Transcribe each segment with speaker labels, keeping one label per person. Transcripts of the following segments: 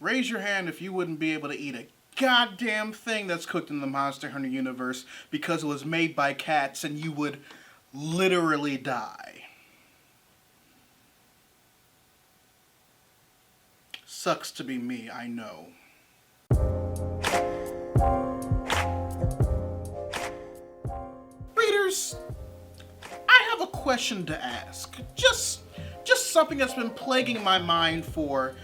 Speaker 1: Raise your hand if you wouldn't be able to eat a goddamn thing that's cooked in the Monster Hunter universe because it was made by cats and you would literally die. Sucks to be me, I know. Readers, I have a question to ask. Just something that's been plaguing my mind for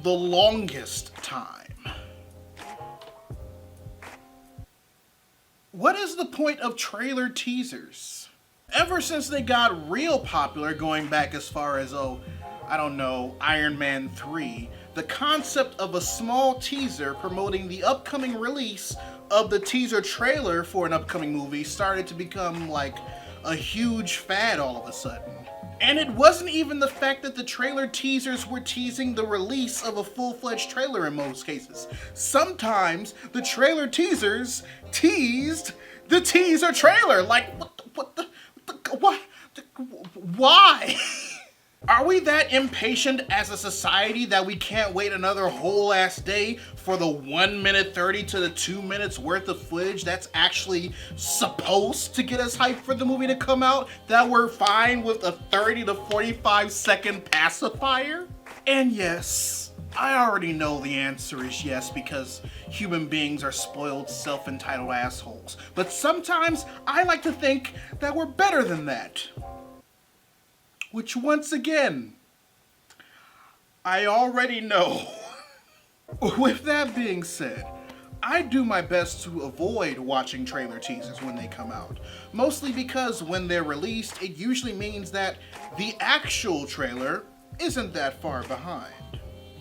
Speaker 1: the longest time. What is the point of trailer teasers? Ever since they got real popular, going back as far as, I don't know, Iron Man 3, the concept of a small teaser promoting the upcoming release of the teaser trailer for an upcoming movie started to become like a huge fad all of a sudden. And it wasn't even the fact that the trailer teasers were teasing the release of a full-fledged trailer in most cases. Sometimes the trailer teasers teased the teaser trailer. Like, why? Are we that impatient as a society that we can't wait another whole ass day for the 1 minute 30 to the 2 minutes worth of footage that's actually supposed to get us hyped for the movie to come out, that we're fine with a 30 to 45 second pacifier? And yes, I already know the answer is yes, because human beings are spoiled, self-entitled assholes. But sometimes I like to think that we're better than that. Which, once again, I already know. With that being said, I do my best to avoid watching trailer teasers when they come out. Mostly because when they're released, it usually means that the actual trailer isn't that far behind.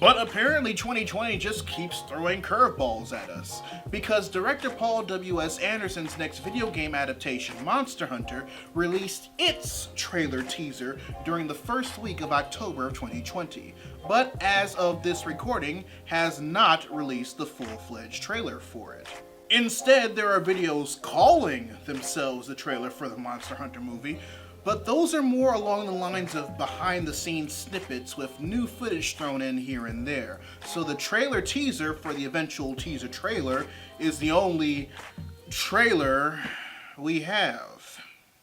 Speaker 1: But apparently 2020 just keeps throwing curveballs at us, because director Paul W.S. Anderson's next video game adaptation, Monster Hunter, released its trailer teaser during the first week of October of 2020, but as of this recording, has not released the full-fledged trailer for it. Instead, there are videos calling themselves the trailer for the Monster Hunter movie, but those are more along the lines of behind-the-scenes snippets with new footage thrown in here and there. So the trailer teaser for the eventual teaser trailer is the only trailer we have.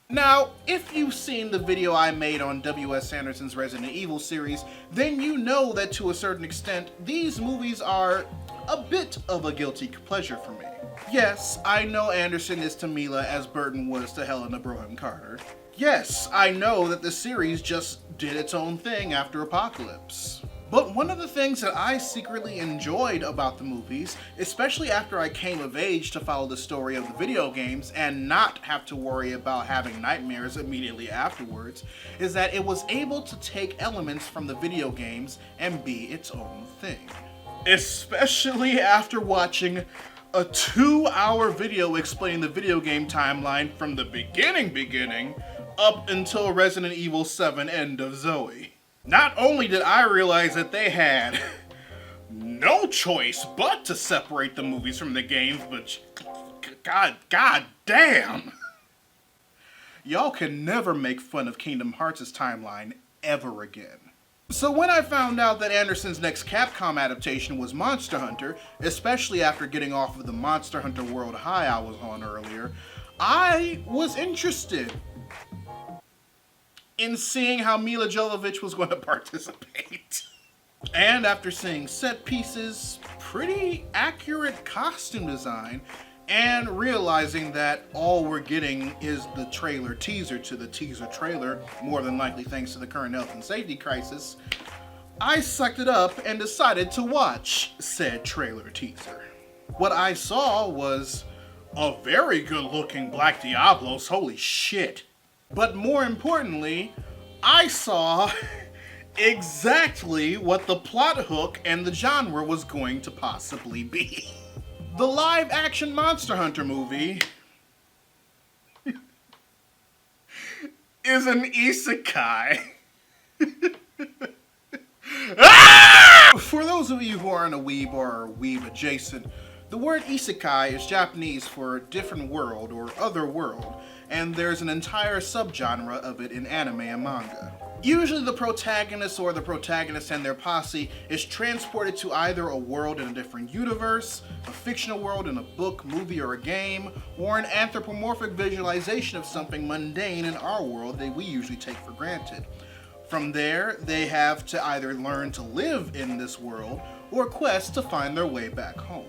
Speaker 1: Now, if you've seen the video I made on W.S. Anderson's Resident Evil series, then you know that to a certain extent, these movies are a bit of a guilty pleasure for me. Yes, I know Anderson is to Milla as Burton was to Helena Bonham Carter. Yes, I know that the series just did its own thing after Apocalypse. But one of the things that I secretly enjoyed about the movies, especially after I came of age to follow the story of the video games and not have to worry about having nightmares immediately afterwards, is that it was able to take elements from the video games and be its own thing. Especially after watching a 2-hour video explaining the video game timeline from the beginning up until Resident Evil 7 End of Zoe. Not only did I realize that they had no choice but to separate the movies from the games, but god damn! Y'all can never make fun of Kingdom Hearts' timeline ever again. So when I found out that Anderson's next Capcom adaptation was Monster Hunter, especially after getting off of the Monster Hunter World high I was on earlier, I was interested in seeing how Milla Jovovich was going to participate. And after seeing set pieces, pretty accurate costume design, and realizing that all we're getting is the trailer teaser to the teaser trailer, more than likely thanks to the current health and safety crisis, I sucked it up and decided to watch said trailer teaser. What I saw was a very good looking Black Diablos, holy shit. But more importantly, I saw exactly what the plot hook and the genre was going to possibly be. The live-action Monster Hunter movie is an isekai. For those of you who aren't a weeb or are weeb adjacent, the word isekai is Japanese for different world or other world, and there's an entire subgenre of it in anime and manga. Usually the protagonist or the protagonist and their posse is transported to either a world in a different universe, a fictional world in a book, movie, or a game, or an anthropomorphic visualization of something mundane in our world that we usually take for granted. From there, they have to either learn to live in this world or quest to find their way back home.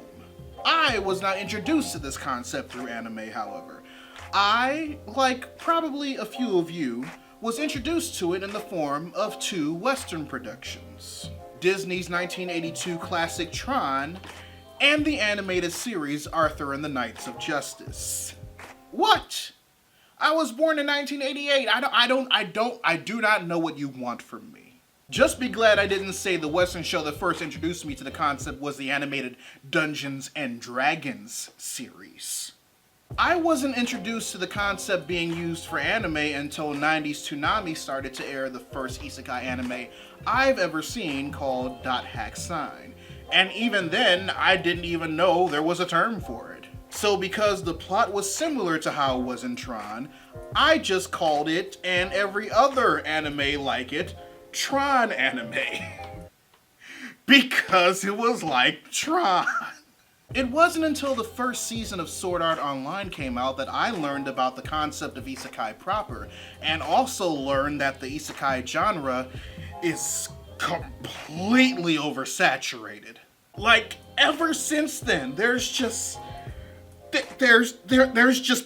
Speaker 1: I was not introduced to this concept through anime, however. I, like probably a few of you, was introduced to it in the form of two Western productions. Disney's 1982 classic Tron and the animated series Arthur and the Knights of Justice. What? I was born in 1988. I do not know what you want from me. Just be glad I didn't say the Western show that first introduced me to the concept was the animated Dungeons and Dragons series. I wasn't introduced to the concept being used for anime until 90s Toonami started to air the first isekai anime I've ever seen called .hack sign. And even then, I didn't even know there was a term for it. So because the plot was similar to how it was in Tron, I just called it, and every other anime like it, Tron anime. Because it was like Tron. It wasn't until the first season of Sword Art Online came out that I learned about the concept of isekai proper, and also learned that the isekai genre is completely oversaturated. Like, ever since then, there's just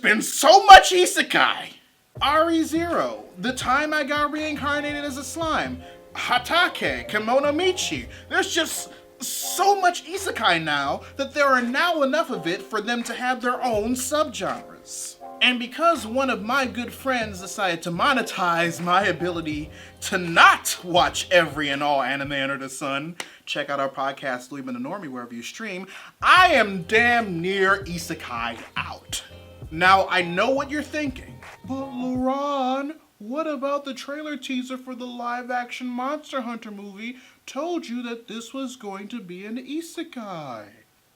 Speaker 1: been so much isekai. RE0, the time I got reincarnated as a slime, Hatake, Kimono Michi, there's just so much isekai now that there are now enough of it for them to have their own subgenres. And because one of my good friends decided to monetize my ability to not watch every and all anime under the sun, check out our podcast, Dweeb and the Normie, wherever you stream, I am damn near isekai out. Now, I know what you're thinking, but Laron, what about the trailer teaser for the live-action Monster Hunter movie told you that this was going to be an isekai?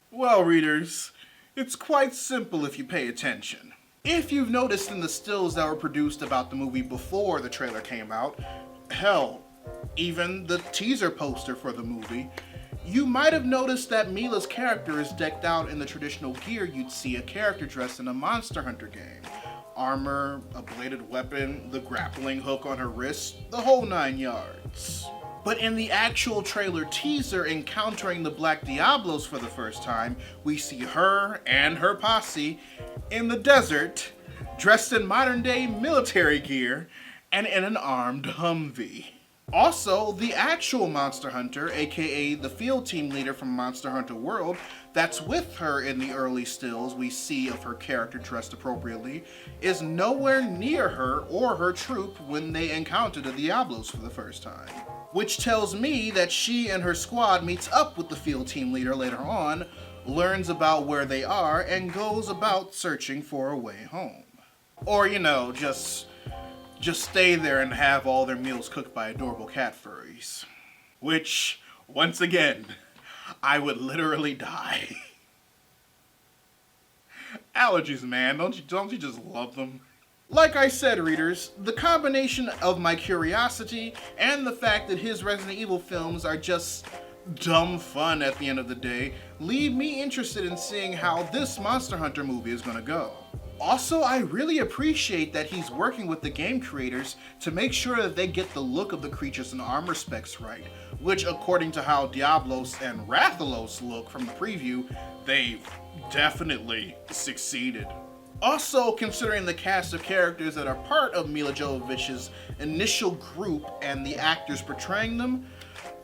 Speaker 1: Well, readers, it's quite simple if you pay attention. If you've noticed in the stills that were produced about the movie before the trailer came out, hell, even the teaser poster for the movie, you might have noticed that Milla's character is decked out in the traditional gear you'd see a character dressed in a Monster Hunter game. Armor, a bladed weapon, the grappling hook on her wrist, the whole 9 yards. But in the actual trailer teaser encountering the Black Diablos for the first time, we see her and her posse in the desert, dressed in modern day military gear, and in an armed Humvee. Also, the actual Monster Hunter, aka the field team leader from Monster Hunter World, that's with her in the early stills we see of her character dressed appropriately, is nowhere near her or her troop when they encounter the Diablos for the first time. Which tells me that she and her squad meets up with the field team leader later on, learns about where they are, and goes about searching for a way home. Or, just stay there and have all their meals cooked by adorable cat furries. Which, once again, I would literally die. Allergies, man, don't you just love them? Like I said, readers, the combination of my curiosity and the fact that his Resident Evil films are just dumb fun at the end of the day leave me interested in seeing how this Monster Hunter movie is gonna go. Also, I really appreciate that he's working with the game creators to make sure that they get the look of the creatures and armor specs right, which according to how Diablos and Rathalos look from the preview, they've definitely succeeded. Also, considering the cast of characters that are part of Milla Jovovich's initial group and the actors portraying them,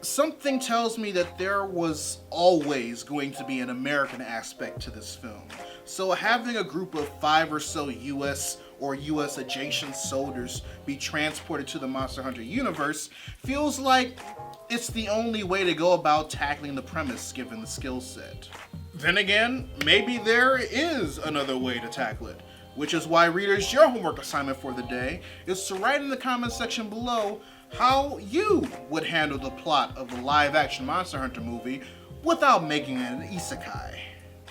Speaker 1: something tells me that there was always going to be an American aspect to this film. So having a group of 5 or so US or US adjacent soldiers be transported to the Monster Hunter universe feels like it's the only way to go about tackling the premise given the skill set. Then again, maybe there is another way to tackle it, which is why, readers, your homework assignment for the day is to write in the comment section below how you would handle the plot of the live-action Monster Hunter movie without making it an isekai.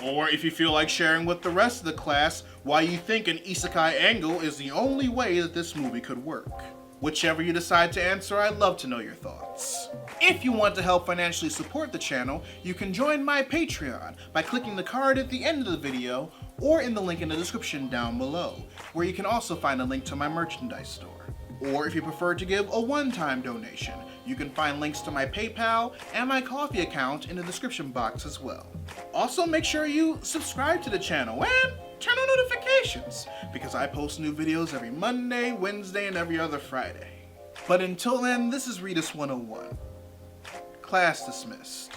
Speaker 1: Or if you feel like sharing with the rest of the class why you think an isekai angle is the only way that this movie could work. Whichever you decide to answer, I'd love to know your thoughts. If you want to help financially support the channel, you can join my Patreon by clicking the card at the end of the video or in the link in the description down below, where you can also find a link to my merchandise store. Or if you prefer to give a one-time donation, you can find links to my PayPal and my Ko-fi account in the description box as well. Also, make sure you subscribe to the channel and turn on notifications, because I post new videos every Monday, Wednesday, and every other Friday. But until then, this is Readus 101. Class dismissed.